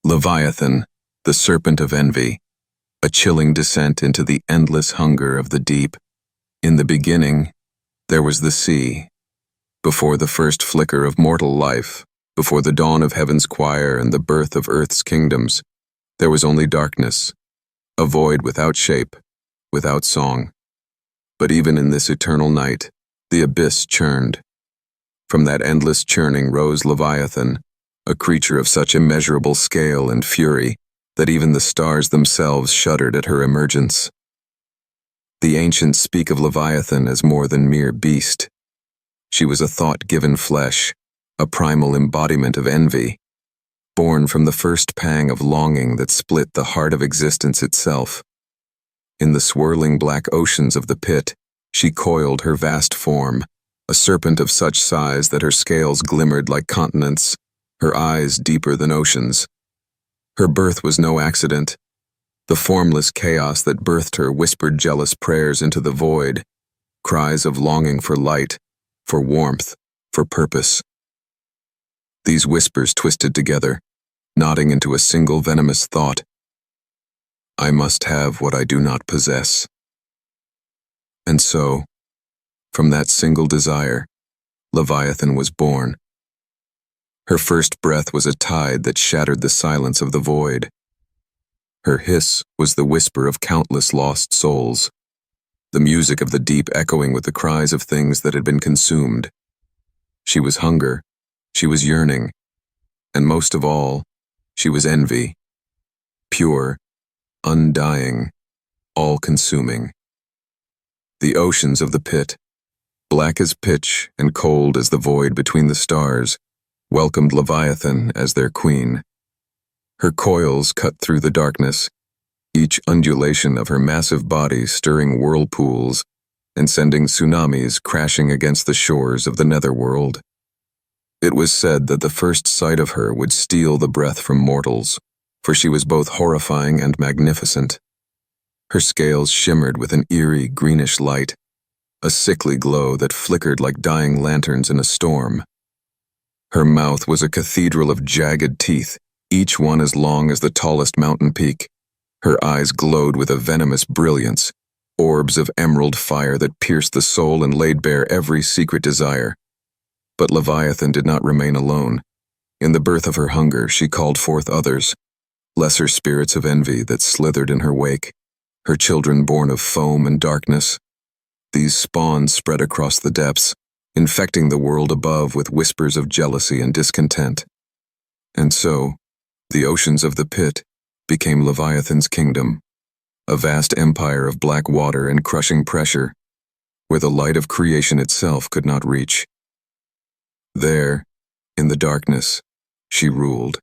Leviathan, the serpent of envy, a chilling descent into the endless hunger of the deep. In the beginning, there was the sea. Before the first flicker of mortal life, before the dawn of heaven's choir and the birth of earth's kingdoms, there was only darkness, a void without shape, without song. But even in this eternal night, the abyss churned. From that endless churning rose Leviathan, a creature of such immeasurable scale and fury that even the stars themselves shuddered at her emergence. The ancients speak of Leviathan as more than mere beast. She was a thought-given flesh, a primal embodiment of envy, born from the first pang of longing that split the heart of existence itself. In the swirling black oceans of the pit, she coiled her vast form, a serpent of such size that her scales glimmered like continents, her eyes deeper than oceans. Her birth was no accident. The formless chaos that birthed her whispered jealous prayers into the void, cries of longing for light, for warmth, for purpose. These whispers twisted together, knotting into a single venomous thought. I must have what I do not possess. And so, from that single desire, Leviathan was born. Her first breath was a tide that shattered the silence of the void. Her hiss was the whisper of countless lost souls, the music of the deep echoing with the cries of things that had been consumed. She was hunger, she was yearning, and most of all, she was envy. Pure, undying, all-consuming. The oceans of the pit, black as pitch and cold as the void between the stars, welcomed Leviathan as their queen. Her coils cut through the darkness, each undulation of her massive body stirring whirlpools and sending tsunamis crashing against the shores of the netherworld. It was said that the first sight of her would steal the breath from mortals, for she was both horrifying and magnificent. Her scales shimmered with an eerie greenish light, a sickly glow that flickered like dying lanterns in a storm. Her mouth was a cathedral of jagged teeth, each one as long as the tallest mountain peak. Her eyes glowed with a venomous brilliance, orbs of emerald fire that pierced the soul and laid bare every secret desire. But Leviathan did not remain alone. In the birth of her hunger, she called forth others, lesser spirits of envy that slithered in her wake, her children born of foam and darkness. These spawns spread across the depths, infecting the world above with whispers of jealousy and discontent. And so, the oceans of the pit became Leviathan's kingdom, a vast empire of black water and crushing pressure, where the light of creation itself could not reach. There, in the darkness, she ruled.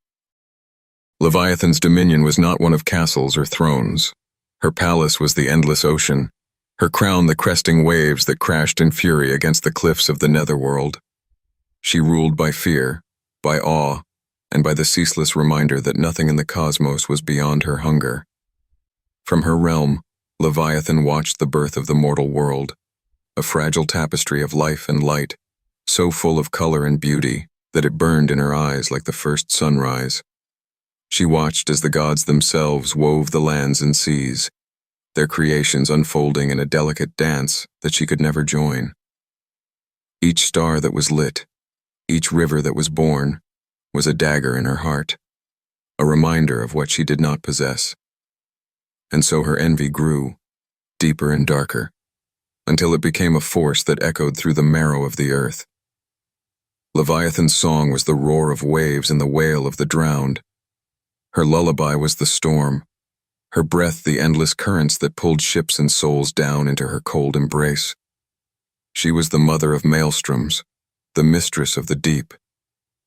Leviathan's dominion was not one of castles or thrones. Her palace was the endless ocean, her crown the cresting waves that crashed in fury against the cliffs of the netherworld. She ruled by fear, by awe, and by the ceaseless reminder that nothing in the cosmos was beyond her hunger. From her realm, Leviathan watched the birth of the mortal world, a fragile tapestry of life and light, so full of color and beauty that it burned in her eyes like the first sunrise. She watched as the gods themselves wove the lands and seas, their creations unfolding in a delicate dance that she could never join. Each star that was lit, each river that was born, was a dagger in her heart, a reminder of what she did not possess. And so her envy grew, deeper and darker, until it became a force that echoed through the marrow of the earth. Leviathan's song was the roar of waves and the wail of the drowned. Her lullaby was the storm, her breath the endless currents that pulled ships and souls down into her cold embrace. She was the mother of maelstroms, the mistress of the deep,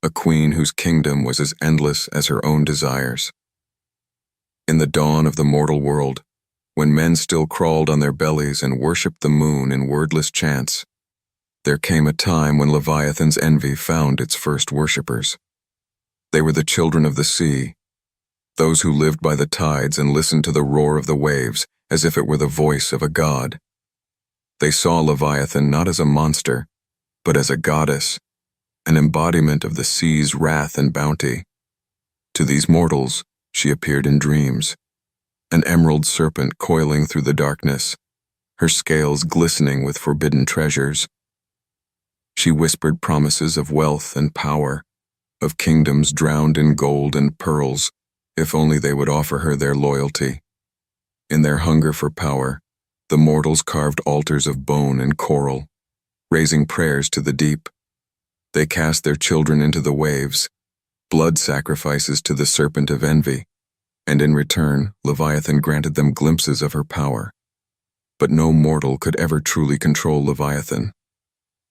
a queen whose kingdom was as endless as her own desires. In the dawn of the mortal world, when men still crawled on their bellies and worshipped the moon in wordless chants, there came a time when Leviathan's envy found its first worshippers. They were the children of the sea, those who lived by the tides and listened to the roar of the waves as if it were the voice of a god. They saw Leviathan not as a monster, but as a goddess, an embodiment of the sea's wrath and bounty. To these mortals, she appeared in dreams, an emerald serpent coiling through the darkness, her scales glistening with forbidden treasures. She whispered promises of wealth and power, of kingdoms drowned in gold and pearls, if only they would offer her their loyalty. In their hunger for power, the mortals carved altars of bone and coral, raising prayers to the deep. They cast their children into the waves, blood sacrifices to the serpent of envy, and in return, Leviathan granted them glimpses of her power. But no mortal could ever truly control Leviathan.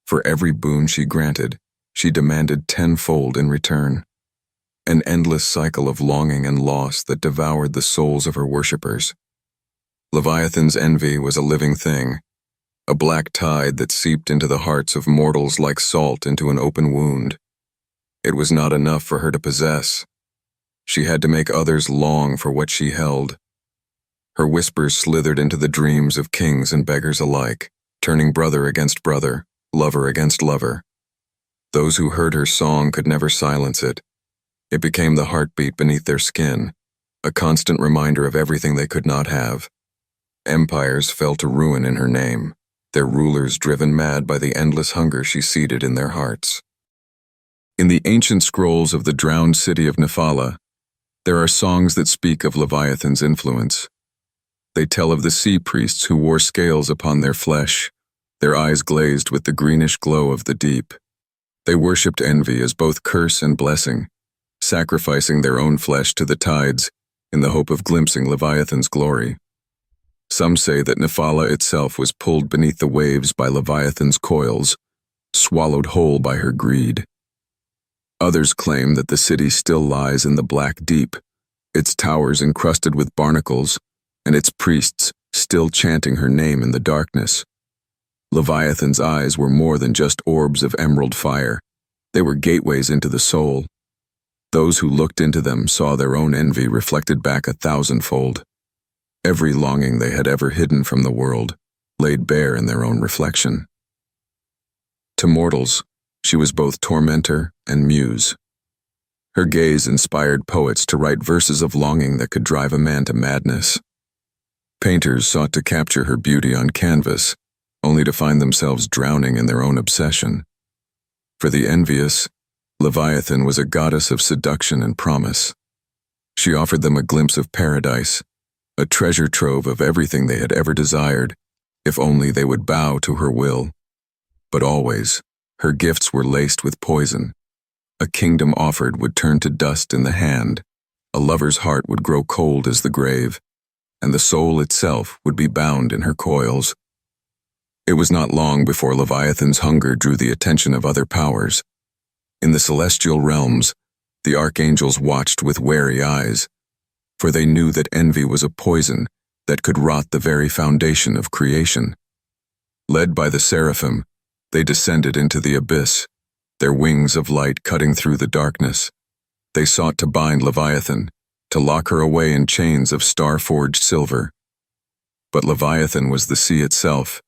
For every boon she granted, she demanded tenfold in return. An endless cycle of longing and loss that devoured the souls of her worshippers. Leviathan's envy was a living thing, a black tide that seeped into the hearts of mortals like salt into an open wound. It was not enough for her to possess. She had to make others long for what she held. Her whispers slithered into the dreams of kings and beggars alike, turning brother against brother, lover against lover. Those who heard her song could never silence it. It became the heartbeat beneath their skin, a constant reminder of everything they could not have. Empires fell to ruin in her name, their rulers driven mad by the endless hunger she seeded in their hearts. In the ancient scrolls of the drowned city of Nephala, there are songs that speak of Leviathan's influence. They tell of the sea priests who wore scales upon their flesh, their eyes glazed with the greenish glow of the deep. They worshipped envy as both curse and blessing, sacrificing their own flesh to the tides in the hope of glimpsing Leviathan's glory. Some say that Nephala itself was pulled beneath the waves by Leviathan's coils, swallowed whole by her greed. Others claim that the city still lies in the black deep, its towers encrusted with barnacles, and its priests still chanting her name in the darkness. Leviathan's eyes were more than just orbs of emerald fire. They were gateways into the soul. Those who looked into them saw their own envy reflected back 1,000-fold. Every longing they had ever hidden from the world laid bare in their own reflection. To mortals, she was both tormentor and muse. Her gaze inspired poets to write verses of longing that could drive a man to madness. Painters sought to capture her beauty on canvas, only to find themselves drowning in their own obsession. For the envious, Leviathan was a goddess of seduction and promise. She offered them a glimpse of paradise, a treasure trove of everything they had ever desired, if only they would bow to her will. But always, her gifts were laced with poison. A kingdom offered would turn to dust in the hand, a lover's heart would grow cold as the grave, and the soul itself would be bound in her coils. It was not long before Leviathan's hunger drew the attention of other powers. In the celestial realms, the archangels watched with wary eyes, for they knew that envy was a poison that could rot the very foundation of creation. Led by the seraphim, they descended into the abyss, their wings of light cutting through the darkness. They sought to bind Leviathan, to lock her away in chains of star-forged silver. But Leviathan was the sea itself,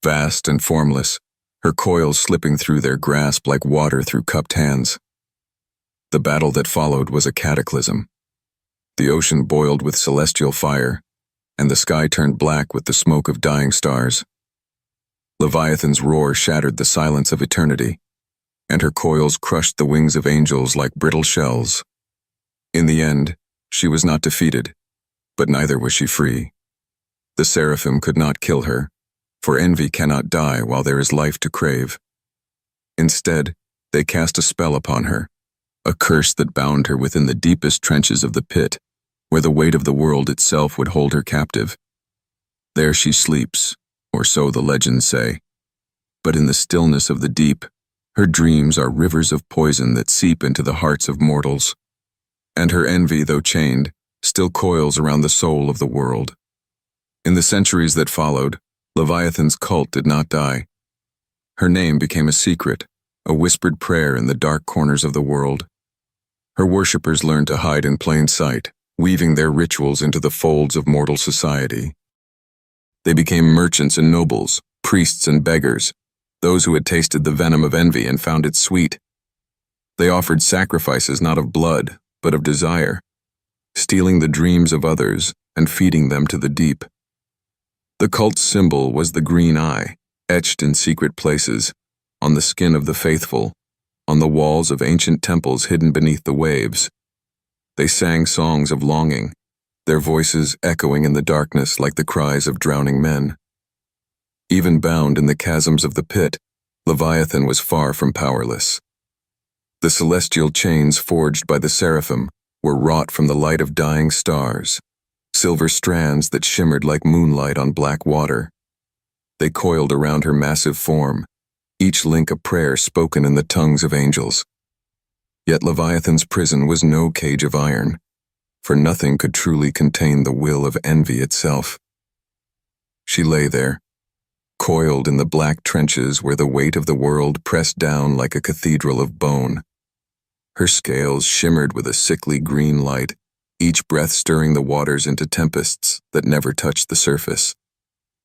vast and formless, her coils slipping through their grasp like water through cupped hands. The battle that followed was a cataclysm. The ocean boiled with celestial fire, and the sky turned black with the smoke of dying stars. Leviathan's roar shattered the silence of eternity, and her coils crushed the wings of angels like brittle shells. In the end, she was not defeated, but neither was she free. The seraphim could not kill her, for envy cannot die while there is life to crave. Instead, they cast a spell upon her, a curse that bound her within the deepest trenches of the pit, where the weight of the world itself would hold her captive. There she sleeps, or so the legends say. But in the stillness of the deep, her dreams are rivers of poison that seep into the hearts of mortals. And her envy, though chained, still coils around the soul of the world. In the centuries that followed, Leviathan's cult did not die. Her name became a secret, a whispered prayer in the dark corners of the world. Her worshippers learned to hide in plain sight, weaving their rituals into the folds of mortal society. They became merchants and nobles, priests and beggars, those who had tasted the venom of envy and found it sweet. They offered sacrifices not of blood, but of desire, stealing the dreams of others and feeding them to the deep. The cult's symbol was the green eye, etched in secret places, on the skin of the faithful, on the walls of ancient temples hidden beneath the waves. They sang songs of longing, their voices echoing in the darkness like the cries of drowning men. Even bound in the chasms of the pit, Leviathan was far from powerless. The celestial chains forged by the seraphim were wrought from the light of dying stars, silver strands that shimmered like moonlight on black water. They coiled around her massive form, each link a prayer spoken in the tongues of angels. Yet Leviathan's prison was no cage of iron, for nothing could truly contain the will of envy itself. She lay there, coiled in the black trenches where the weight of the world pressed down like a cathedral of bone. Her scales shimmered with a sickly green light, each breath stirring the waters into tempests that never touched the surface.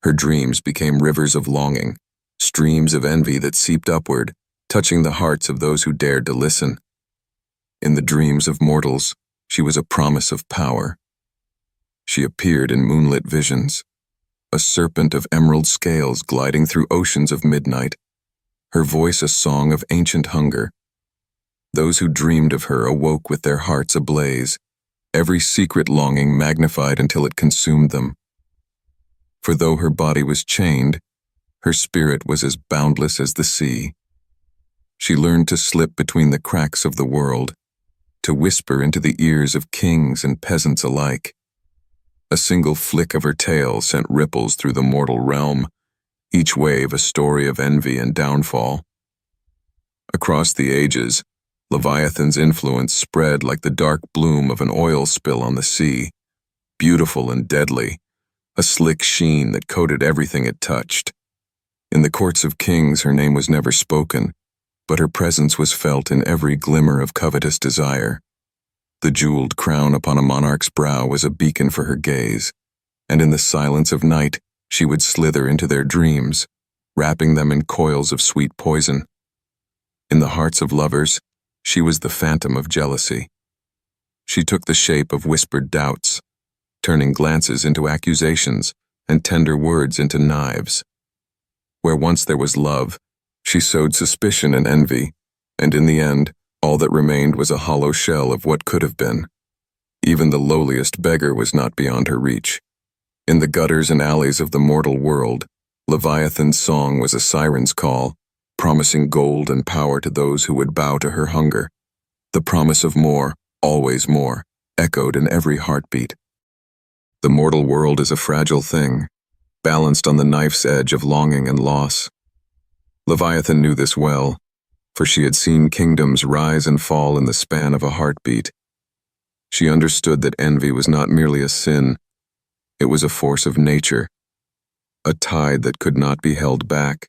Her dreams became rivers of longing, streams of envy that seeped upward, touching the hearts of those who dared to listen. In the dreams of mortals, she was a promise of power. She appeared in moonlit visions, a serpent of emerald scales gliding through oceans of midnight, her voice a song of ancient hunger. Those who dreamed of her awoke with their hearts ablaze, every secret longing magnified until it consumed them. For though her body was chained, her spirit was as boundless as the sea. She learned to slip between the cracks of the world, to whisper into the ears of kings and peasants alike. A single flick of her tail sent ripples through the mortal realm, each wave a story of envy and downfall. Across the ages, Leviathan's influence spread like the dark bloom of an oil spill on the sea, beautiful and deadly, a slick sheen that coated everything it touched. In the courts of kings her name was never spoken, but her presence was felt in every glimmer of covetous desire. The jeweled crown upon a monarch's brow was a beacon for her gaze, and in the silence of night she would slither into their dreams, wrapping them in coils of sweet poison. In the hearts of lovers, she was the phantom of jealousy. She took the shape of whispered doubts, turning glances into accusations and tender words into knives. Where once there was love, she sowed suspicion and envy, and in the end, all that remained was a hollow shell of what could have been. Even the lowliest beggar was not beyond her reach. In the gutters and alleys of the mortal world, Leviathan's song was a siren's call, promising gold and power to those who would bow to her hunger. The promise of more, always more, echoed in every heartbeat. The mortal world is a fragile thing, balanced on the knife's edge of longing and loss. Leviathan knew this well, for she had seen kingdoms rise and fall in the span of a heartbeat. She understood that envy was not merely a sin, it was a force of nature, a tide that could not be held back.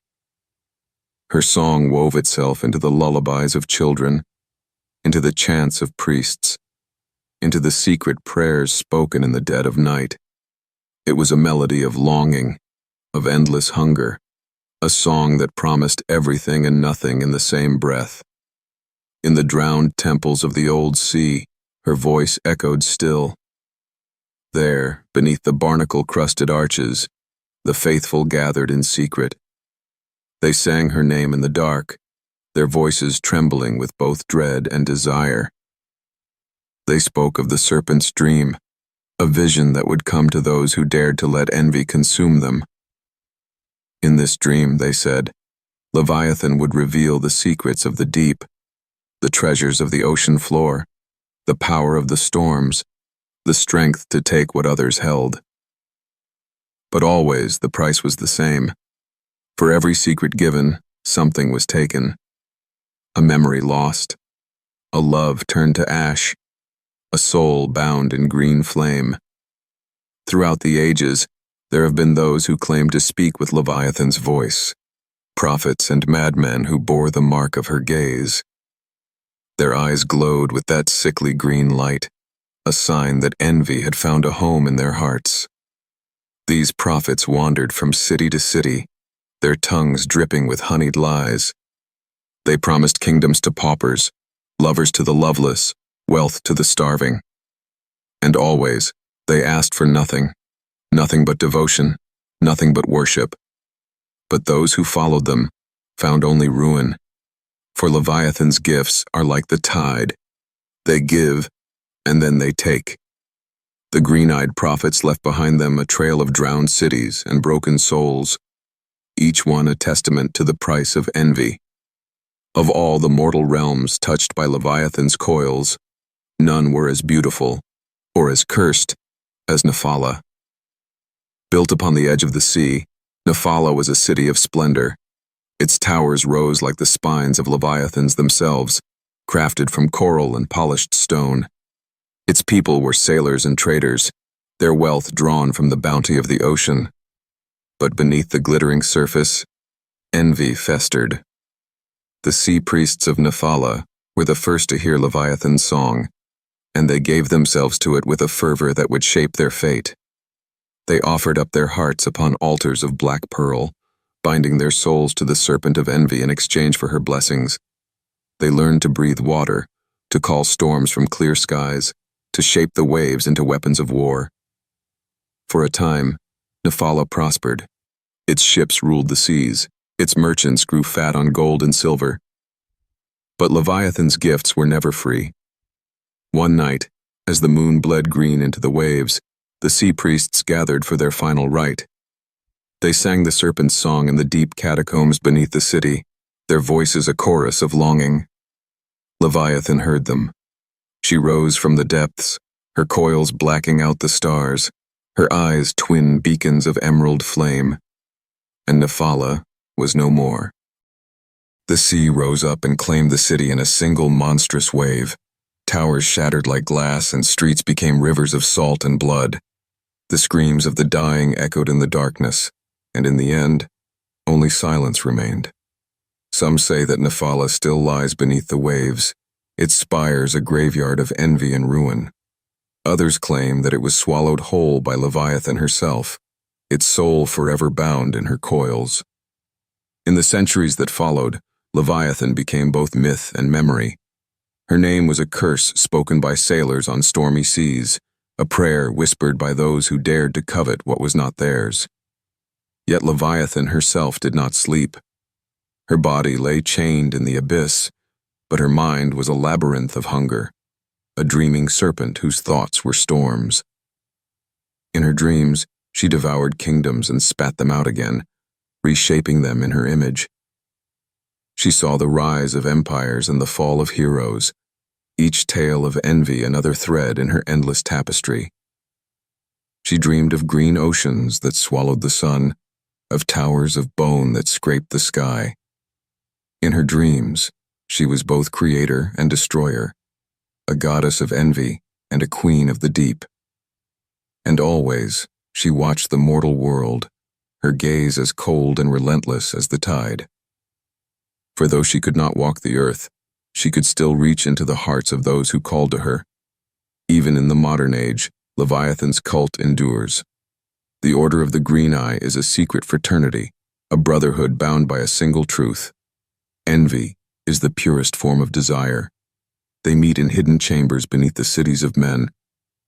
Her song wove itself into the lullabies of children, into the chants of priests, into the secret prayers spoken in the dead of night. It was a melody of longing, of endless hunger, a song that promised everything and nothing in the same breath. In the drowned temples of the old sea, her voice echoed still. There, beneath the barnacle-crusted arches, the faithful gathered in secret. They sang her name in the dark, their voices trembling with both dread and desire. They spoke of the serpent's dream, a vision that would come to those who dared to let envy consume them. In this dream, they said, Leviathan would reveal the secrets of the deep, the treasures of the ocean floor, the power of the storms, the strength to take what others held. But always the price was the same. For every secret given, something was taken. A memory lost, a love turned to ash, a soul bound in green flame. Throughout the ages, there have been those who claimed to speak with Leviathan's voice, prophets and madmen who bore the mark of her gaze. Their eyes glowed with that sickly green light, a sign that envy had found a home in their hearts. These prophets wandered from city to city, their tongues dripping with honeyed lies. They promised kingdoms to paupers, lovers to the loveless, wealth to the starving. And always, they asked for nothing, nothing but devotion, nothing but worship. But those who followed them found only ruin. For Leviathan's gifts are like the tide. They give, and then they take. The green-eyed prophets left behind them a trail of drowned cities and broken souls, each one a testament to the price of envy. Of all the mortal realms touched by Leviathan's coils, none were as beautiful or as cursed as Nephala. Built upon the edge of the sea, Nephala was a city of splendor. Its towers rose like the spines of Leviathans themselves, crafted from coral and polished stone. Its people were sailors and traders, their wealth drawn from the bounty of the ocean. But beneath the glittering surface, envy festered. The sea priests of Nephala were the first to hear Leviathan's song, and they gave themselves to it with a fervor that would shape their fate. They offered up their hearts upon altars of black pearl, binding their souls to the serpent of envy in exchange for her blessings. They learned to breathe water, to call storms from clear skies, to shape the waves into weapons of war. For a time, Nephala prospered. Its ships ruled the seas, its merchants grew fat on gold and silver. But Leviathan's gifts were never free. One night, as the moon bled green into the waves, the sea priests gathered for their final rite. They sang the serpent's song in the deep catacombs beneath the city, their voices a chorus of longing. Leviathan heard them. She rose from the depths, her coils blacking out the stars, her eyes twin beacons of emerald flame. And Nephala was no more. The sea rose up and claimed the city in a single monstrous wave. Towers shattered like glass and streets became rivers of salt and blood. The screams of the dying echoed in the darkness, and in the end, only silence remained. Some say that Nephala still lies beneath the waves, its spires a graveyard of envy and ruin. Others claim that it was swallowed whole by Leviathan herself, its soul forever bound in her coils. In the centuries that followed, Leviathan became both myth and memory. Her name was a curse spoken by sailors on stormy seas, a prayer whispered by those who dared to covet what was not theirs. Yet Leviathan herself did not sleep. Her body lay chained in the abyss, but her mind was a labyrinth of hunger, a dreaming serpent whose thoughts were storms. In her dreams, she devoured kingdoms and spat them out again, reshaping them in her image. She saw the rise of empires and the fall of heroes, each tale of envy another thread in her endless tapestry. She dreamed of green oceans that swallowed the sun, of towers of bone that scraped the sky. In her dreams, she was both creator and destroyer, a goddess of envy and a queen of the deep. And always, she watched the mortal world, her gaze as cold and relentless as the tide. For though she could not walk the earth, she could still reach into the hearts of those who called to her. Even in the modern age, Leviathan's cult endures. The Order of the Green Eye is a secret fraternity, a brotherhood bound by a single truth. Envy is the purest form of desire. They meet in hidden chambers beneath the cities of men,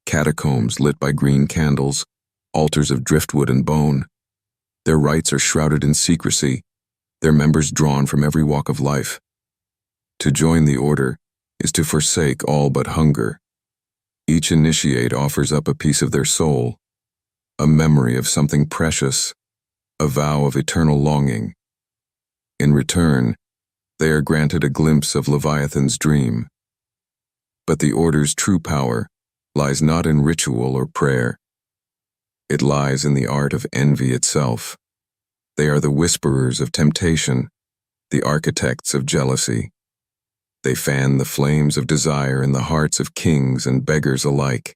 catacombs lit by green candles, altars of driftwood and bone. Their rites are shrouded in secrecy, their members drawn from every walk of life. To join the order is to forsake all but hunger. Each initiate offers up a piece of their soul, a memory of something precious, a vow of eternal longing. In return, they are granted a glimpse of Leviathan's dream. But the order's true power lies not in ritual or prayer. It lies in the art of envy itself. They are the whisperers of temptation, the architects of jealousy. They fan the flames of desire in the hearts of kings and beggars alike,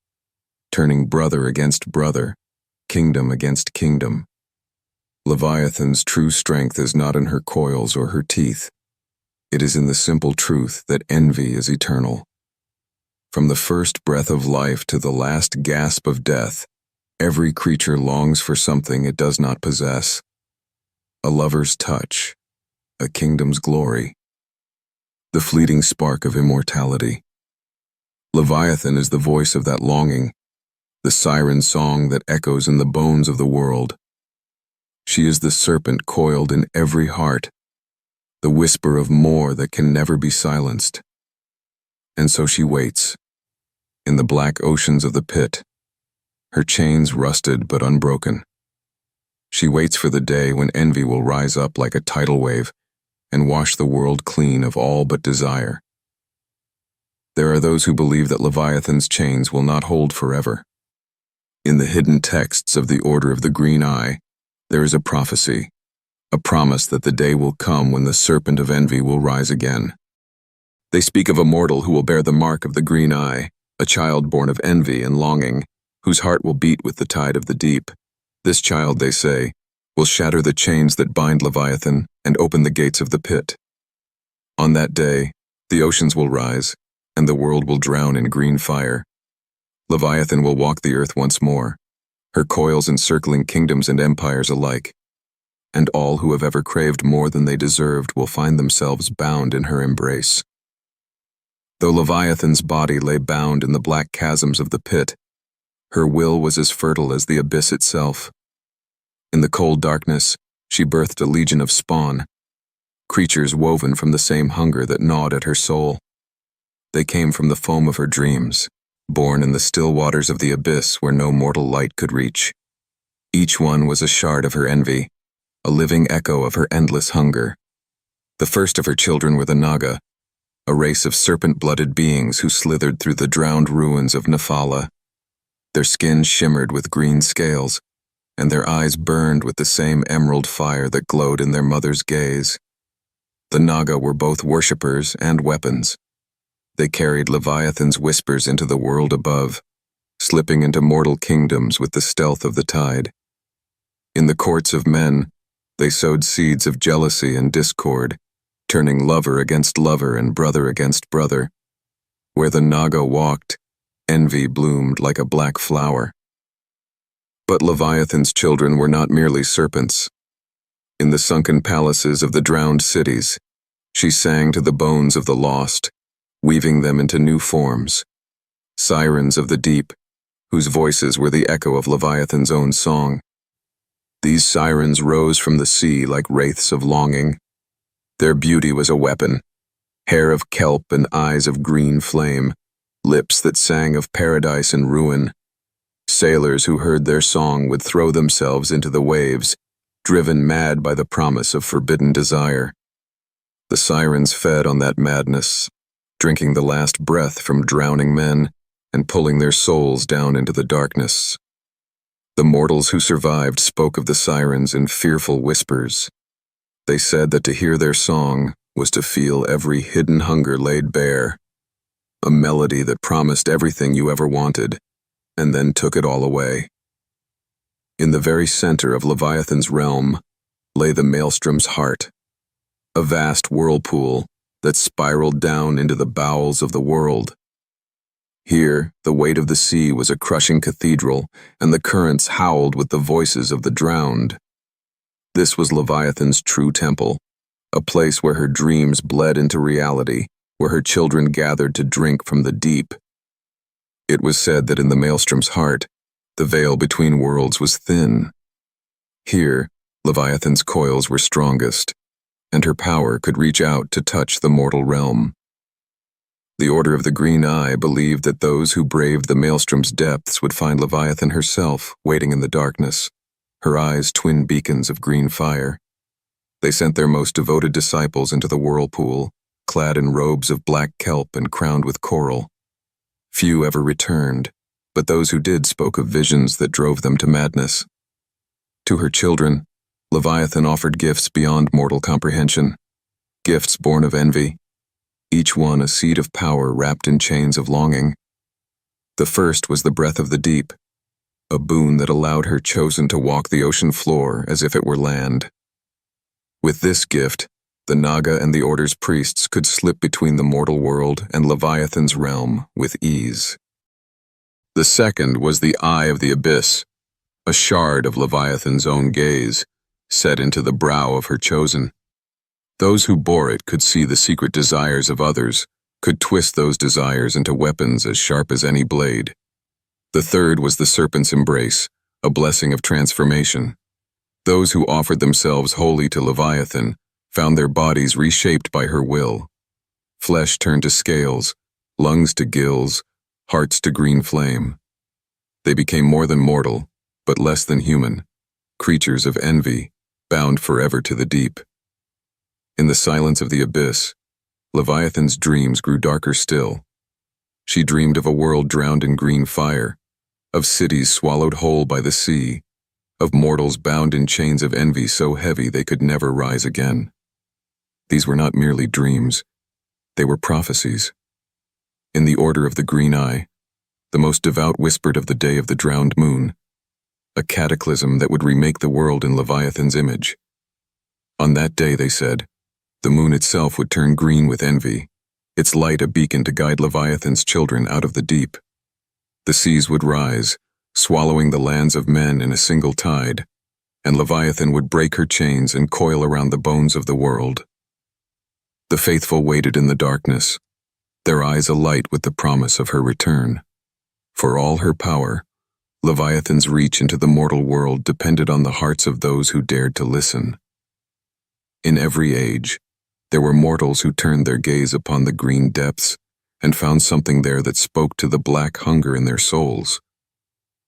turning brother against brother, kingdom against kingdom. Leviathan's true strength is not in her coils or her teeth. It is in the simple truth that envy is eternal. From the first breath of life to the last gasp of death, every creature longs for something it does not possess. A lover's touch, a kingdom's glory, the fleeting spark of immortality. Leviathan is the voice of that longing, the siren song that echoes in the bones of the world. She is the serpent coiled in every heart, the whisper of more that can never be silenced. And so she waits, in the black oceans of the pit, her chains rusted but unbroken. She waits for the day when envy will rise up like a tidal wave and wash the world clean of all but desire. There are those who believe that Leviathan's chains will not hold forever. In the hidden texts of the Order of the Green Eye, there is a prophecy, a promise that the day will come when the serpent of envy will rise again. They speak of a mortal who will bear the mark of the green eye, a child born of envy and longing, whose heart will beat with the tide of the deep. This child, they say, will shatter the chains that bind Leviathan and open the gates of the pit. On that day, the oceans will rise, and the world will drown in green fire. Leviathan will walk the earth once more, her coils encircling kingdoms and empires alike, and all who have ever craved more than they deserved will find themselves bound in her embrace. Though Leviathan's body lay bound in the black chasms of the pit, her will was as fertile as the abyss itself. In the cold darkness, she birthed a legion of spawn, creatures woven from the same hunger that gnawed at her soul. They came from the foam of her dreams, born in the still waters of the abyss where no mortal light could reach. Each one was a shard of her envy, a living echo of her endless hunger. The first of her children were the Naga, a race of serpent-blooded beings who slithered through the drowned ruins of Nephala. Their skin shimmered with green scales, and their eyes burned with the same emerald fire that glowed in their mother's gaze. The Naga were both worshippers and weapons. They carried Leviathan's whispers into the world above, slipping into mortal kingdoms with the stealth of the tide. In the courts of men, they sowed seeds of jealousy and discord, turning lover against lover and brother against brother. Where the Naga walked, envy bloomed like a black flower. But Leviathan's children were not merely serpents. In the sunken palaces of the drowned cities, she sang to the bones of the lost, weaving them into new forms. Sirens of the deep, whose voices were the echo of Leviathan's own song. These sirens rose from the sea like wraiths of longing. Their beauty was a weapon, hair of kelp and eyes of green flame, lips that sang of paradise and ruin. Sailors who heard their song would throw themselves into the waves, driven mad by the promise of forbidden desire. The sirens fed on that madness, drinking the last breath from drowning men and pulling their souls down into the darkness. The mortals who survived spoke of the sirens in fearful whispers. They said that to hear their song was to feel every hidden hunger laid bare, a melody that promised everything you ever wanted, and then took it all away. In the very center of Leviathan's realm lay the maelstrom's heart, a vast whirlpool that spiraled down into the bowels of the world. Here, the weight of the sea was a crushing cathedral, and the currents howled with the voices of the drowned. This was Leviathan's true temple, a place where her dreams bled into reality, where her children gathered to drink from the deep. It was said that in the maelstrom's heart, the veil between worlds was thin. Here, Leviathan's coils were strongest, and her power could reach out to touch the mortal realm. The Order of the Green Eye believed that those who braved the maelstrom's depths would find Leviathan herself waiting in the darkness, her eyes twin beacons of green fire. They sent their most devoted disciples into the whirlpool, clad in robes of black kelp and crowned with coral. Few ever returned, but those who did spoke of visions that drove them to madness. To her children, Leviathan offered gifts beyond mortal comprehension, gifts born of envy, each one a seed of power wrapped in chains of longing. The first was the breath of the deep, a boon that allowed her chosen to walk the ocean floor as if it were land. With this gift, the Naga and the Order's priests could slip between the mortal world and Leviathan's realm with ease. The second was the Eye of the Abyss, a shard of Leviathan's own gaze, set into the brow of her chosen. Those who bore it could see the secret desires of others, could twist those desires into weapons as sharp as any blade. The third was the serpent's embrace, a blessing of transformation. Those who offered themselves wholly to Leviathan found their bodies reshaped by her will. Flesh turned to scales, lungs to gills, hearts to green flame. They became more than mortal, but less than human, creatures of envy, bound forever to the deep. In the silence of the abyss, Leviathan's dreams grew darker still. She dreamed of a world drowned in green fire, of cities swallowed whole by the sea, of mortals bound in chains of envy so heavy they could never rise again. These were not merely dreams, they were prophecies. In the order of the green eye, the most devout whispered of the day of the drowned moon, a cataclysm that would remake the world in Leviathan's image. On that day, they said, the moon itself would turn green with envy, its light a beacon to guide Leviathan's children out of the deep. The seas would rise, swallowing the lands of men in a single tide, and Leviathan would break her chains and coil around the bones of the world. The faithful waited in the darkness, their eyes alight with the promise of her return. For all her power, Leviathan's reach into the mortal world depended on the hearts of those who dared to listen. In every age, there were mortals who turned their gaze upon the green depths and found something there that spoke to the black hunger in their souls.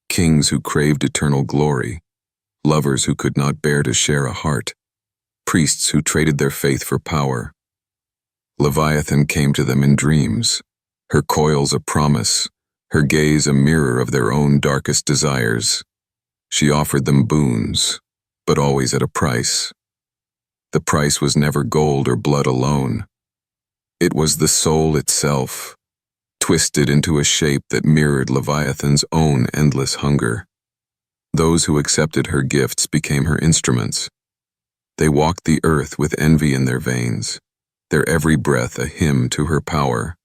Kings who craved eternal glory, lovers who could not bear to share a heart, priests who traded their faith for power. Leviathan came to them in dreams, her coils a promise, her gaze a mirror of their own darkest desires. She offered them boons, but always at a price. The price was never gold or blood alone. It was the soul itself, twisted into a shape that mirrored Leviathan's own endless hunger. Those who accepted her gifts became her instruments. They walked the earth with envy in their veins, their every breath a hymn to her power.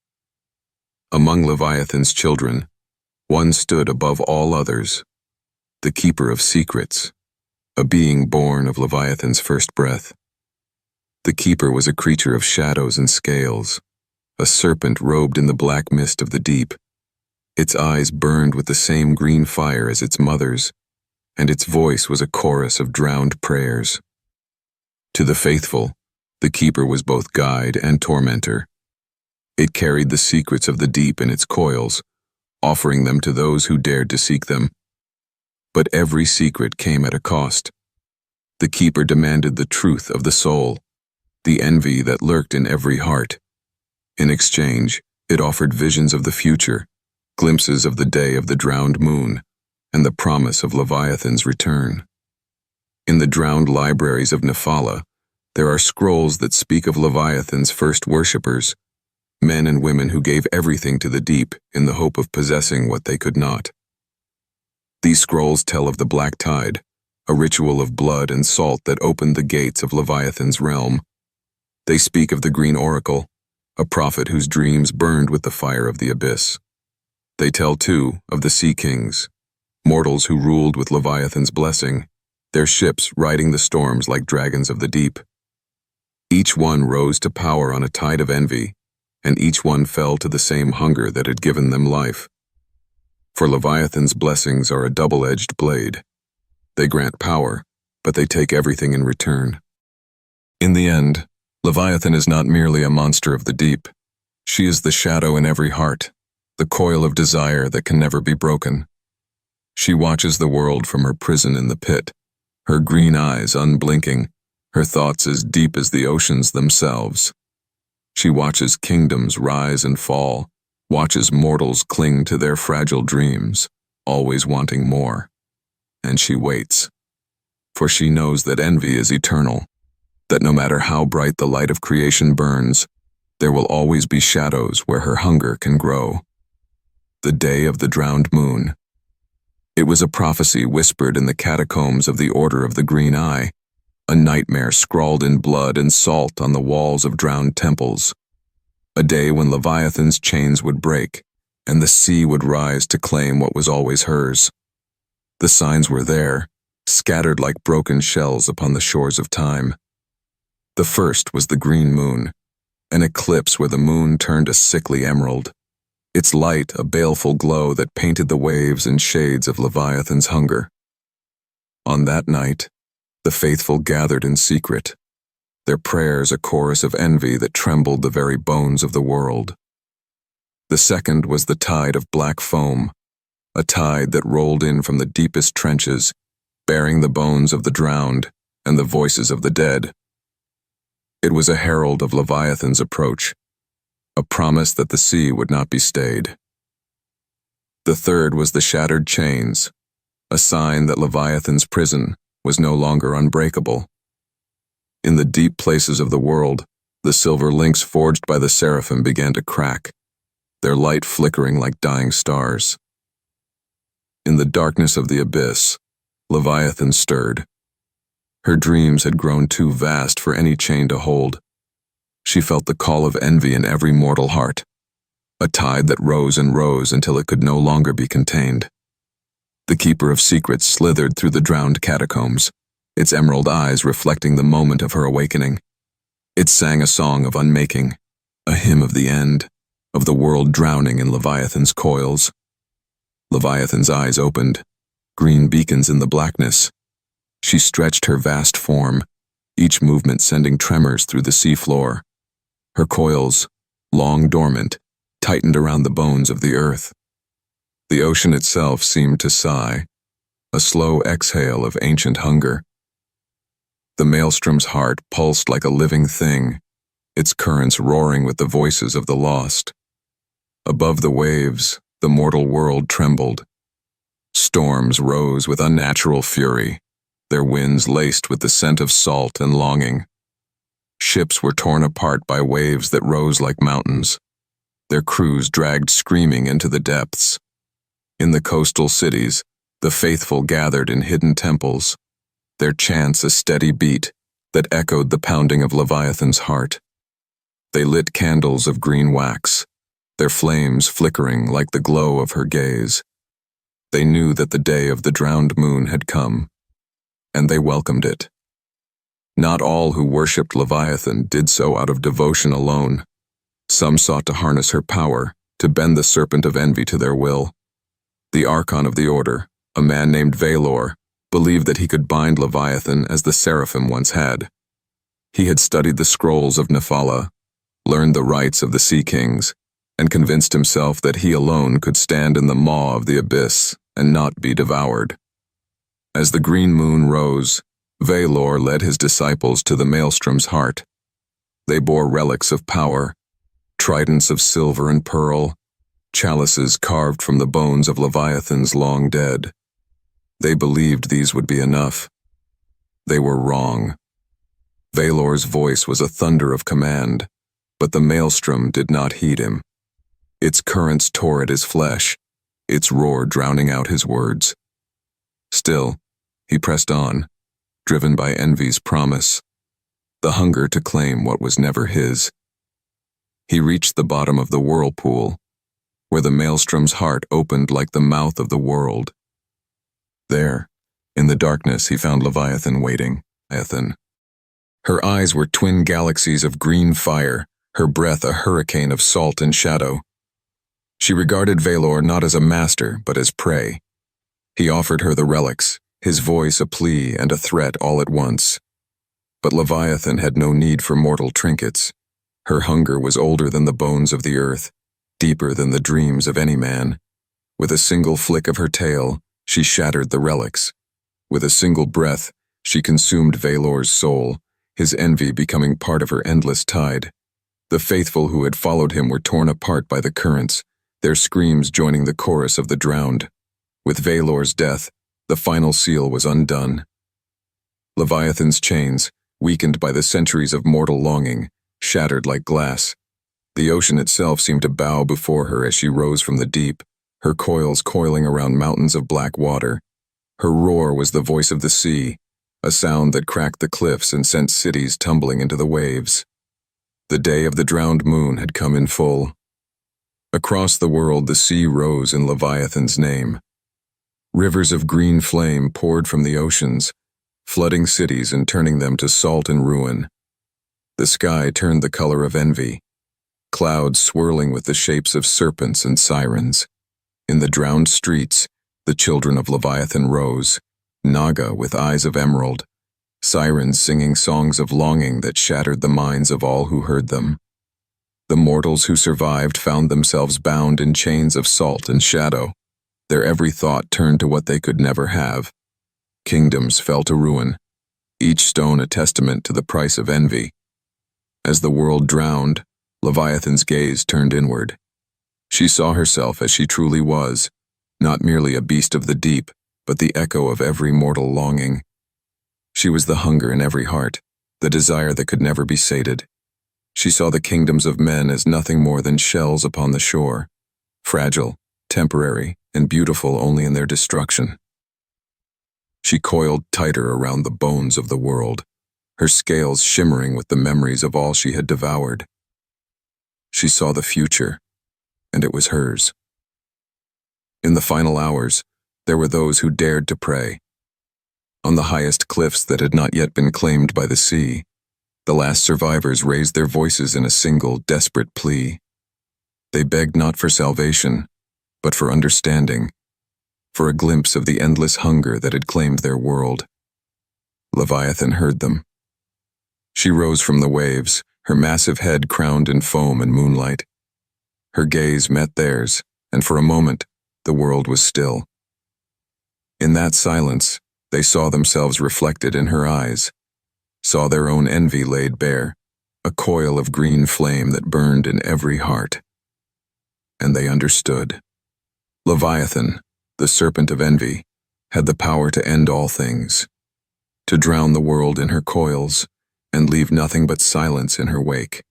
Among Leviathan's children, one stood above all others, the keeper of secrets, a being born of Leviathan's first breath. The keeper was a creature of shadows and scales, a serpent robed in the black mist of the deep. Its eyes burned with the same green fire as its mother's, and its voice was a chorus of drowned prayers. To the faithful, the keeper was both guide and tormentor. It carried the secrets of the deep in its coils, offering them to those who dared to seek them. But every secret came at a cost. The keeper demanded the truth of the soul, the envy that lurked in every heart. In exchange, it offered visions of the future, glimpses of the day of the drowned moon, and the promise of Leviathan's return. In the drowned libraries of Nephala, there are scrolls that speak of Leviathan's first worshippers, men and women who gave everything to the deep in the hope of possessing what they could not. These scrolls tell of the Black Tide, a ritual of blood and salt that opened the gates of Leviathan's realm. They speak of the Green Oracle, a prophet whose dreams burned with the fire of the abyss. They tell, too, of the Sea Kings, mortals who ruled with Leviathan's blessing, their ships riding the storms like dragons of the deep. Each one rose to power on a tide of envy, and each one fell to the same hunger that had given them life. For Leviathan's blessings are a double-edged blade. They grant power, but they take everything in return. In the end, Leviathan is not merely a monster of the deep. She is the shadow in every heart, the coil of desire that can never be broken. She watches the world from her prison in the pit, her green eyes unblinking, her thoughts as deep as the oceans themselves. She watches kingdoms rise and fall, watches mortals cling to their fragile dreams, always wanting more. And she waits. For she knows that envy is eternal, that no matter how bright the light of creation burns, there will always be shadows where her hunger can grow. The day of the drowned moon. It was a prophecy whispered in the catacombs of the Order of the Green Eye, a nightmare scrawled in blood and salt on the walls of drowned temples. A day when Leviathan's chains would break, and the sea would rise to claim what was always hers. The signs were there, scattered like broken shells upon the shores of time. The first was the green moon, an eclipse where the moon turned a sickly emerald, its light a baleful glow that painted the waves in shades of Leviathan's hunger. On that night, the faithful gathered in secret, their prayers a chorus of envy that trembled the very bones of the world. The second was the tide of black foam, a tide that rolled in from the deepest trenches, bearing the bones of the drowned and the voices of the dead. It was a herald of Leviathan's approach, a promise that the sea would not be stayed. The third was the shattered chains, a sign that Leviathan's prison was no longer unbreakable. In the deep places of the world, the silver links forged by the seraphim began to crack, their light flickering like dying stars. In the darkness of the abyss, Leviathan stirred. Her dreams had grown too vast for any chain to hold. She felt the call of envy in every mortal heart, a tide that rose and rose until it could no longer be contained. The keeper of secrets slithered through the drowned catacombs, its emerald eyes reflecting the moment of her awakening. It sang a song of unmaking, a hymn of the end, of the world drowning in Leviathan's coils. Leviathan's eyes opened, green beacons in the blackness. She stretched her vast form, each movement sending tremors through the seafloor. Her coils, long dormant, tightened around the bones of the earth. The ocean itself seemed to sigh, a slow exhale of ancient hunger. The maelstrom's heart pulsed like a living thing, its currents roaring with the voices of the lost. Above the waves, the mortal world trembled. Storms rose with unnatural fury, their winds laced with the scent of salt and longing. Ships were torn apart by waves that rose like mountains, their crews dragged screaming into the depths. In the coastal cities, the faithful gathered in hidden temples, their chants a steady beat that echoed the pounding of Leviathan's heart. They lit candles of green wax, their flames flickering like the glow of her gaze. They knew that the day of the drowned moon had come, and they welcomed it. Not all who worshipped Leviathan did so out of devotion alone. Some sought to harness her power, to bend the serpent of envy to their will. The Archon of the Order, a man named Valor, believed that he could bind Leviathan as the seraphim once had. He had studied the scrolls of Nephala, learned the rites of the Sea Kings, and convinced himself that he alone could stand in the maw of the abyss and not be devoured. As the green moon rose, Valor led his disciples to the maelstrom's heart. They bore relics of power, tridents of silver and pearl, chalices carved from the bones of Leviathans long dead. They believed these would be enough. They were wrong. Valor's voice was a thunder of command, but the maelstrom did not heed him. Its currents tore at his flesh, its roar drowning out his words. Still, he pressed on, driven by envy's promise, the hunger to claim what was never his. He reached the bottom of the whirlpool, where the maelstrom's heart opened like the mouth of the world. There, in the darkness, he found Leviathan waiting. Leviathan. Her eyes were twin galaxies of green fire, her breath a hurricane of salt and shadow. She regarded Valor not as a master, but as prey. He offered her the relics, his voice a plea and a threat all at once. But Leviathan had no need for mortal trinkets. Her hunger was older than the bones of the earth, deeper than the dreams of any man. With a single flick of her tail, she shattered the relics. With a single breath, she consumed Valor's soul, his envy becoming part of her endless tide. The faithful who had followed him were torn apart by the currents, their screams joining the chorus of the drowned. With Valor's death, the final seal was undone. Leviathan's chains, weakened by the centuries of mortal longing, shattered like glass. The ocean itself seemed to bow before her as she rose from the deep, her coils coiling around mountains of black water. Her roar was the voice of the sea, a sound that cracked the cliffs and sent cities tumbling into the waves. The day of the drowned moon had come in full. Across the world the sea rose in Leviathan's name. Rivers of green flame poured from the oceans, flooding cities and turning them to salt and ruin. The sky turned the color of envy, clouds swirling with the shapes of serpents and sirens. In the drowned streets, the children of Leviathan rose, Naga with eyes of emerald, sirens singing songs of longing that shattered the minds of all who heard them. The mortals who survived found themselves bound in chains of salt and shadow. Their every thought turned to what they could never have. Kingdoms fell to ruin, each stone a testament to the price of envy. As the world drowned, Leviathan's gaze turned inward. She saw herself as she truly was, not merely a beast of the deep, but the echo of every mortal longing. She was the hunger in every heart, the desire that could never be sated. She saw the kingdoms of men as nothing more than shells upon the shore, fragile, temporary, and beautiful only in their destruction. She coiled tighter around the bones of the world, her scales shimmering with the memories of all she had devoured. She saw the future, and it was hers. In the final hours, there were those who dared to pray. On the highest cliffs that had not yet been claimed by the sea, the last survivors raised their voices in a single, desperate plea. They begged not for salvation, but for understanding, for a glimpse of the endless hunger that had claimed their world. Leviathan heard them. She rose from the waves, her massive head crowned in foam and moonlight. Her gaze met theirs, and for a moment, the world was still. In that silence, they saw themselves reflected in her eyes, saw their own envy laid bare, a coil of green flame that burned in every heart. And they understood. Leviathan, the serpent of envy, had the power to end all things, to drown the world in her coils, and leave nothing but silence in her wake.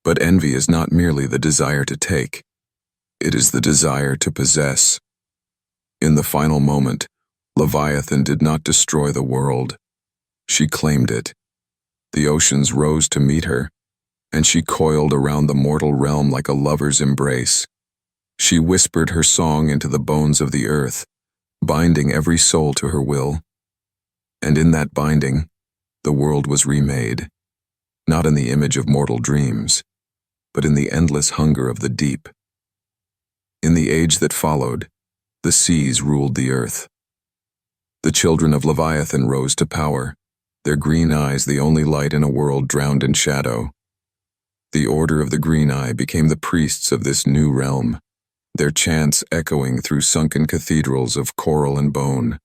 But envy is not merely the desire to take, it is the desire to possess. In the final moment, Leviathan did not destroy the world. She claimed it. The oceans rose to meet her, and she coiled around the mortal realm like a lover's embrace. She whispered her song into the bones of the earth, binding every soul to her will. And in that binding, the world was remade, not in the image of mortal dreams, but in the endless hunger of the deep. In the age that followed, the seas ruled the earth. The children of Leviathan rose to power, their green eyes the only light in a world drowned in shadow. The Order of the Green Eye became the priests of this new realm, their chants echoing through sunken cathedrals of coral and bone.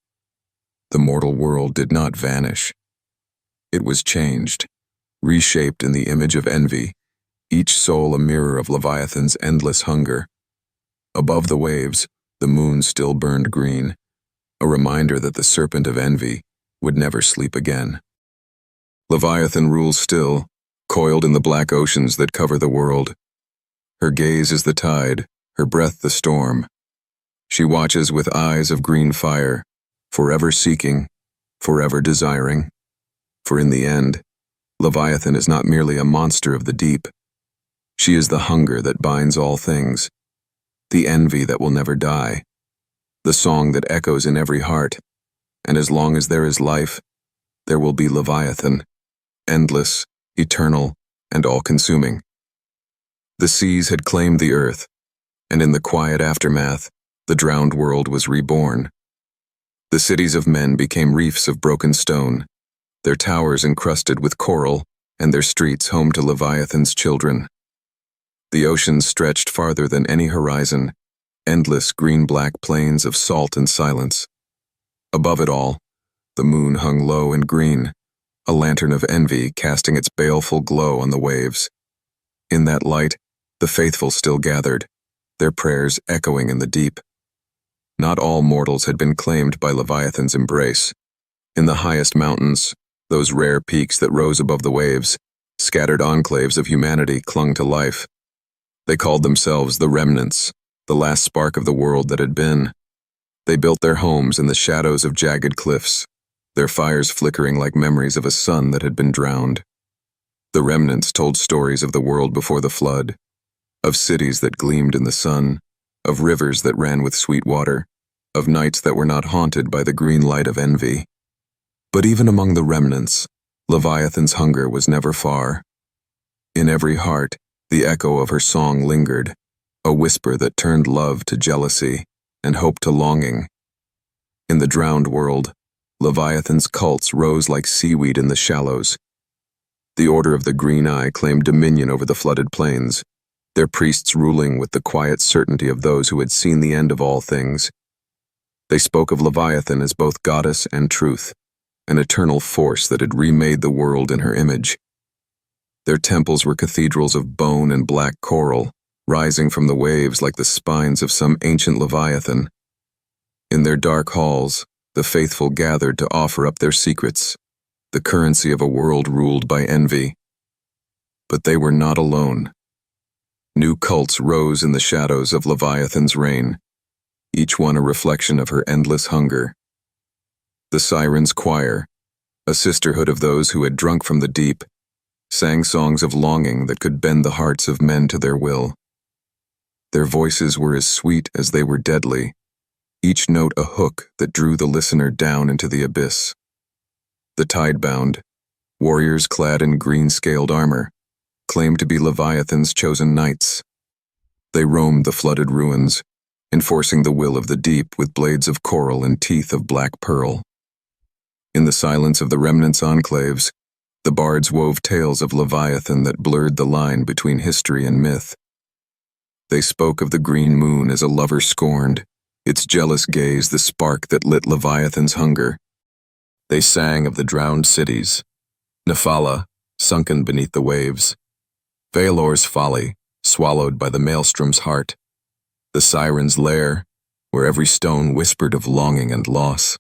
The mortal world did not vanish. It was changed, reshaped in the image of envy, each soul a mirror of Leviathan's endless hunger. Above the waves, the moon still burned green, a reminder that the serpent of envy would never sleep again. Leviathan rules still, coiled in the black oceans that cover the world. Her gaze is the tide, her breath the storm. She watches with eyes of green fire, forever seeking, forever desiring. For in the end, Leviathan is not merely a monster of the deep. She is the hunger that binds all things, the envy that will never die, the song that echoes in every heart, and as long as there is life, there will be Leviathan, endless, eternal, and all-consuming. The seas had claimed the earth, and in the quiet aftermath, the drowned world was reborn. The cities of men became reefs of broken stone, their towers encrusted with coral, and their streets home to Leviathan's children. The oceans stretched farther than any horizon, endless green-black plains of salt and silence. Above it all, the moon hung low and green, a lantern of envy casting its baleful glow on the waves. In that light, the faithful still gathered, their prayers echoing in the deep. Not all mortals had been claimed by Leviathan's embrace. In the highest mountains, those rare peaks that rose above the waves, scattered enclaves of humanity clung to life. They called themselves the remnants, the last spark of the world that had been. They built their homes in the shadows of jagged cliffs, their fires flickering like memories of a sun that had been drowned. The remnants told stories of the world before the flood, of cities that gleamed in the sun, of rivers that ran with sweet water, of nights that were not haunted by the green light of envy. But even among the remnants, Leviathan's hunger was never far. In every heart, the echo of her song lingered, a whisper that turned love to jealousy and hope to longing. In the drowned world, Leviathan's cults rose like seaweed in the shallows. The Order of the Green Eye claimed dominion over the flooded plains, their priests ruling with the quiet certainty of those who had seen the end of all things. They spoke of Leviathan as both goddess and truth, an eternal force that had remade the world in her image. Their temples were cathedrals of bone and black coral, rising from the waves like the spines of some ancient Leviathan. In their dark halls, the faithful gathered to offer up their secrets, the currency of a world ruled by envy. But they were not alone. New cults rose in the shadows of Leviathan's reign, each one a reflection of her endless hunger. The Sirens' Choir, a sisterhood of those who had drunk from the deep, sang songs of longing that could bend the hearts of men to their will. Their voices were as sweet as they were deadly, each note a hook that drew the listener down into the abyss. The Tidebound, warriors clad in green-scaled armor, claimed to be Leviathan's chosen knights. They roamed the flooded ruins, enforcing the will of the deep with blades of coral and teeth of black pearl. In the silence of the remnants' enclaves, the bards wove tales of Leviathan that blurred the line between history and myth. They spoke of the green moon as a lover scorned, its jealous gaze the spark that lit Leviathan's hunger. They sang of the drowned cities, Nephala, sunken beneath the waves, Valor's folly, swallowed by the maelstrom's heart, the Siren's lair, where every stone whispered of longing and loss.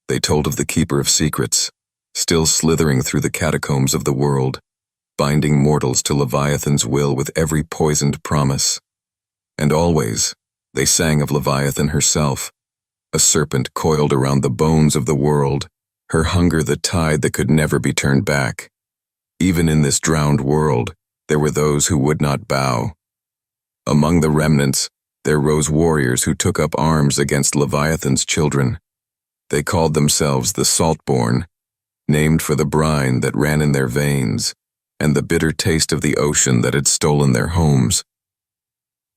They told of the Keeper of Secrets, still slithering through the catacombs of the world, binding mortals to Leviathan's will with every poisoned promise. And always, they sang of Leviathan herself, a serpent coiled around the bones of the world, her hunger the tide that could never be turned back. Even in this drowned world, there were those who would not bow. Among the remnants, there rose warriors who took up arms against Leviathan's children. They called themselves the Saltborn, named for the brine that ran in their veins, and the bitter taste of the ocean that had stolen their homes.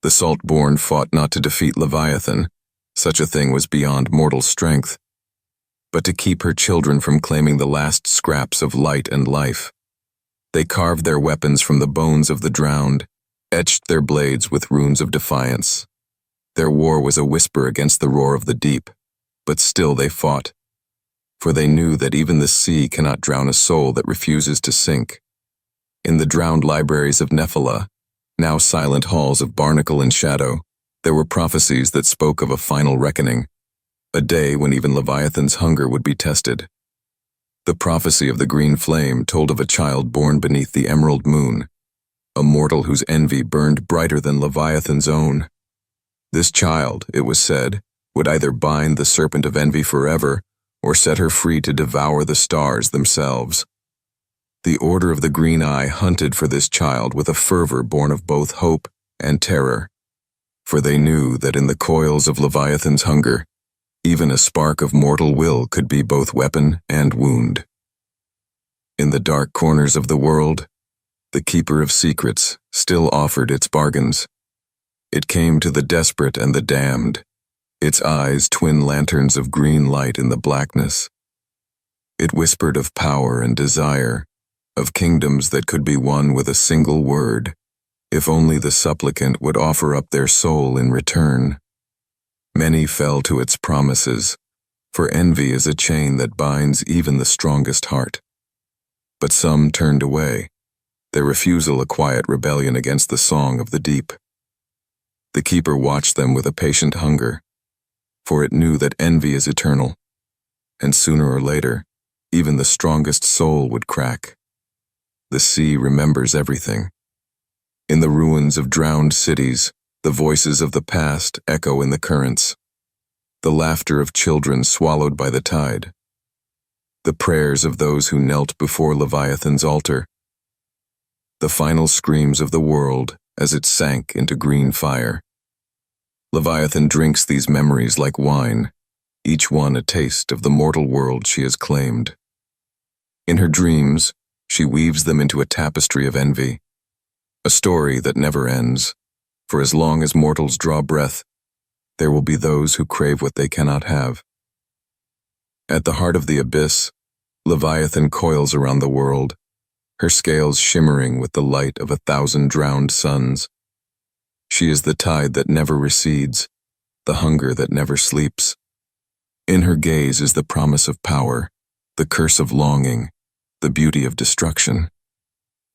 The Saltborn fought not to defeat Leviathan, such a thing was beyond mortal strength, but to keep her children from claiming the last scraps of light and life. They carved their weapons from the bones of the drowned, etched their blades with runes of defiance. Their war was a whisper against the roar of the deep, but still they fought, for they knew that even the sea cannot drown a soul that refuses to sink. In the drowned libraries of Nephala, now silent halls of barnacle and shadow, there were prophecies that spoke of a final reckoning, a day when even Leviathan's hunger would be tested. The prophecy of the green flame told of a child born beneath the emerald moon, a mortal whose envy burned brighter than Leviathan's own. This child, it was said, would either bind the serpent of envy forever or set her free to devour the stars themselves. The Order of the Green Eye hunted for this child with a fervor born of both hope and terror, for they knew that in the coils of Leviathan's hunger, even a spark of mortal will could be both weapon and wound. In the dark corners of the world, the Keeper of Secrets still offered its bargains. It came to the desperate and the damned, its eyes twin lanterns of green light in the blackness. It whispered of power and desire, of kingdoms that could be won with a single word, if only the supplicant would offer up their soul in return. Many fell to its promises, for envy is a chain that binds even the strongest heart. But some turned away, their refusal a quiet rebellion against the song of the deep. The Keeper watched them with a patient hunger, for it knew that envy is eternal, and sooner or later, even the strongest soul would crack. The sea remembers everything. In the ruins of drowned cities, the voices of the past echo in the currents, the laughter of children swallowed by the tide, the prayers of those who knelt before Leviathan's altar, the final screams of the world as it sank into green fire. Leviathan drinks these memories like wine, each one a taste of the mortal world she has claimed. In her dreams, she weaves them into a tapestry of envy, a story that never ends, for as long as mortals draw breath, there will be those who crave what they cannot have. At the heart of the abyss, Leviathan coils around the world, her scales shimmering with the light of 1,000 drowned suns. She is the tide that never recedes, the hunger that never sleeps. In her gaze is the promise of power, the curse of longing, the beauty of destruction.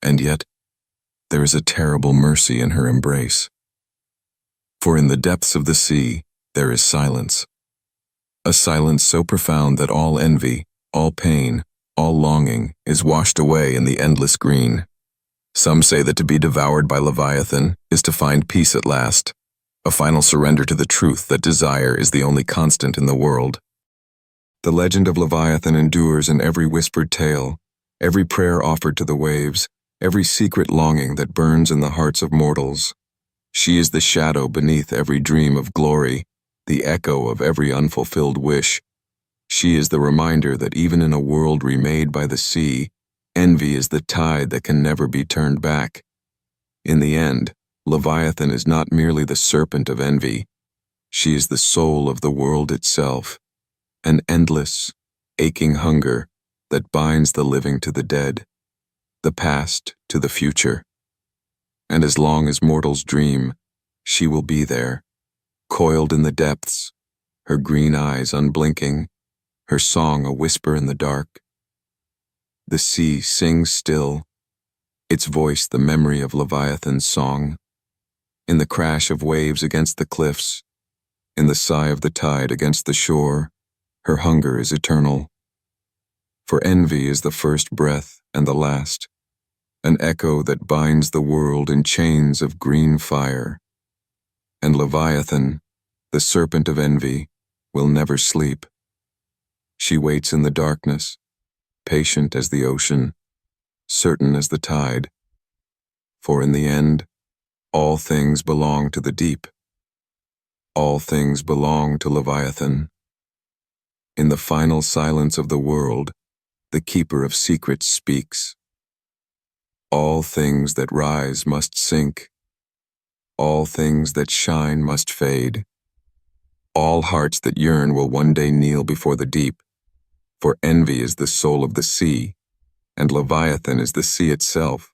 And yet, there is a terrible mercy in her embrace. For in the depths of the sea, there is silence. A silence so profound that all envy, all pain, all longing is washed away in the endless green. Some say that to be devoured by Leviathan is to find peace at last, a final surrender to the truth that desire is the only constant in the world. The legend of Leviathan endures in every whispered tale, every prayer offered to the waves, every secret longing that burns in the hearts of mortals. She is the shadow beneath every dream of glory, the echo of every unfulfilled wish. She is the reminder that even in a world remade by the sea, envy is the tide that can never be turned back. In the end, Leviathan is not merely the serpent of envy. She is the soul of the world itself, an endless, aching hunger that binds the living to the dead, the past to the future. And as long as mortals dream, she will be there, coiled in the depths, her green eyes unblinking, her song a whisper in the dark. The sea sings still, its voice the memory of Leviathan's song. In the crash of waves against the cliffs, in the sigh of the tide against the shore, her hunger is eternal. For envy is the first breath and the last, an echo that binds the world in chains of green fire. And Leviathan, the serpent of envy, will never sleep. She waits in the darkness, patient as the ocean, certain as the tide. For in the end, all things belong to the deep. All things belong to Leviathan. In the final silence of the world, the keeper of secrets speaks. All things that rise must sink. All things that shine must fade. All hearts that yearn will one day kneel before the deep, for envy is the soul of the sea, and Leviathan is the sea itself.